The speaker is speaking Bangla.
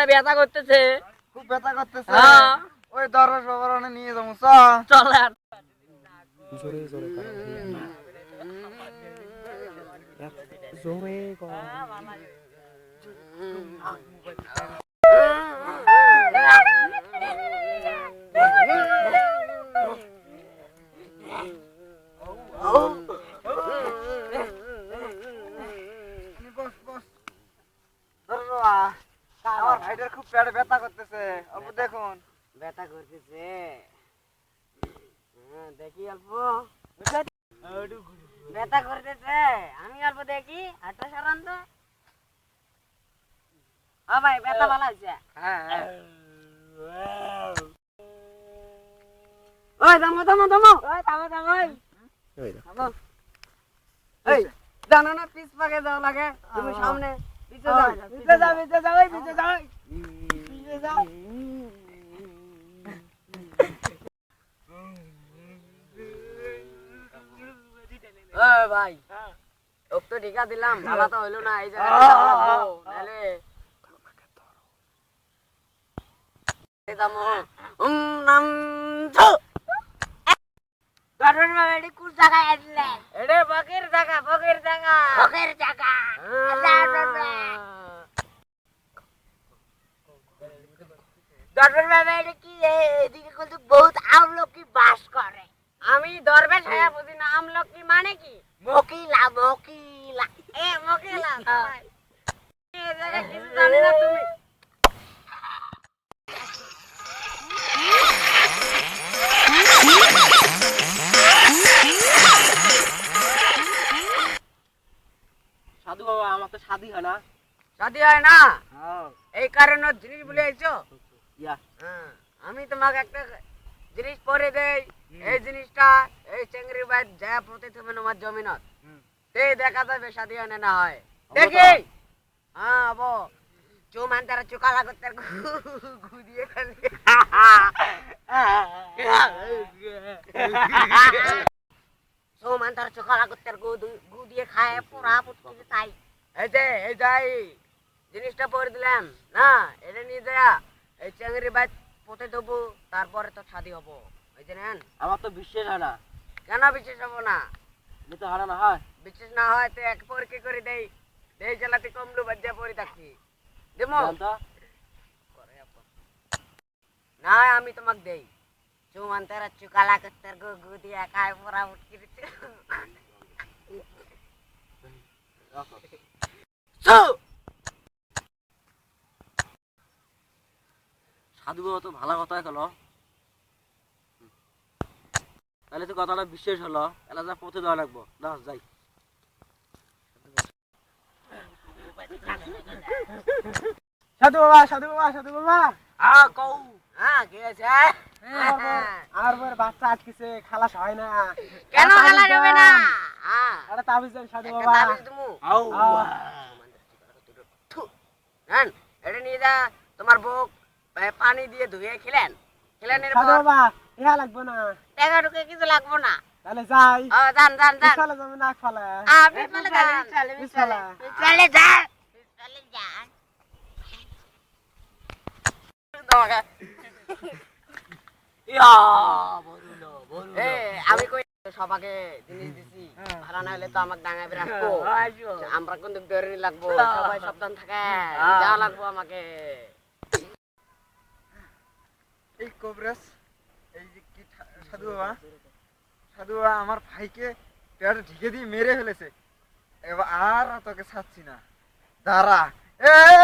ব্যথা করতেছে, খুব ব্যথা করতেছে। হ্যাঁ ওই দরজ বাবারনে নিয়ে যাবো চল আর জোরে জোরে জোরে আমার ভাইটার খুব পেটে ব্যথা করতেছে, অল্প দেখুন। ব্যথা করতেছে, দেখি অল্প ব্যথা করতেছে, আমি অল্প দেখি। হাতটা সরান তো। ও ভাই ব্যথা ভালো হয়েছে? হ্যাঁ হ্যাঁ। ওই থামো থামো থামো, ওই থামো থামো, থামো। এই জানো না পিছ পাকে যাওয়া লাগে, তুমি সামনে পিছে যাও, পিছে যাও, পিছে যাও, পিছে যাও, পিছে যাও। ও ভাই ওক তো টিকা দিলাম, ভালো তো হইলো না। এই জায়গাটা নাহলে থামো। নাম গাড়ন বাড়ি কোন জায়গায় আসলে? এডে বকের জায়গা, বকের জায়গা, বকের জায়গা। গাড়ন বাড়ি কি এদিকে কিন্তু বহুত আমলকি বাস করে। আমি দরবেশ হয়ে বুঝি না আমলকি মানে কি? মকিলা, মকিলা। এ মকিলা ভাই, এই জায়গা কিছু জানি না তুমি। সাধু বাবা, আমার তো শাদি হয় না। শাদি হয় না, হ্যাঁ এই কারণে জিনিস বলে আইছো। ইয়া আমি তোমাকে একটা জিনিস পরে দেই, এই জিনিসটা এই চেংড়ি বাদ যা প্রতি তুমি আমার জমিনত এই দেখা যাবে শাদি হয় না হয়। দেখি হ্যাঁ আবো চুমান তারা চুকালা করতে ঘুরিয়ে খালি চুমান তারা চুকালা করতে গু দিয়ে খায় পুরা পুটকি তাই। এই যে এই যাই জিনিসটা পরে দিলাম না, এটা নিয়ে যা এই চেংড়ি বাদ পথে দেবো, তারপরে তো শাদি হবো। ওই যে নেন। আমার তো বিশ্বাস হয় না। কেন বিশেষ হবো না? তো হারা না হয়, বিশেষ না হয় তো এক পরীক্ষা করে দেই, দেই জ্বালাতে কমলু বাজ্যা পরে থাকি দেবো না। আমি তোমাকে দেই চুমান তারা চুকালা করতে গু দিয়ে খায় পুরা উঠকি দিচ্ছে। সাধু বাবা তো ভালো কথা গেল, তাহলে তো কথাটা বিশ্বাস হলো। এলা যা পথে দেওয়া লাগবো না, যাই। সাধু বাবা, সাধু বাবা, সাধু বাবা। হ্যাঁ কও। হ্যাঁ কি আছে? আমার বউয়ের বাচ্চা আটকেছে, খালাস হয় না। কেন খেলা যাবে না? হ্যাঁ আরে তাবিজ দেন সাধু একটা বাবা। তাবিজ দিমু। নেন, এটা নিয়ে যা তোমার বউ পানি দিয়ে ধুয়ে খেলেন, খেলেনের সাধু পর বাবা, ইহা লাগবে না। টাকা ঢুকে কিছু লাগবো না। তাহলে যাই। যান যান যান। চলে যাবে না ফলে। আপনি চলে যান, বিসমিল্লাহ। চলে যান, চলে যান। আমি কই সবাকে জিনিস দিছি, ভালো না হলে তো আমাকে ডাঙায় রাখবো। আমরা কিন্তু বেরোনি লাগবো, সবাই সাবধান থাকে, যা লাগবো আমাকে। এই কবরেজ, এই যে কি সাধু বাবা, সাধু বাবা আমার ভাইকে পেটে ঢিকে দিয়ে মেরে ফেলেছে। এবার আর তোকে ছাড়ছি না, দাঁড়া। এই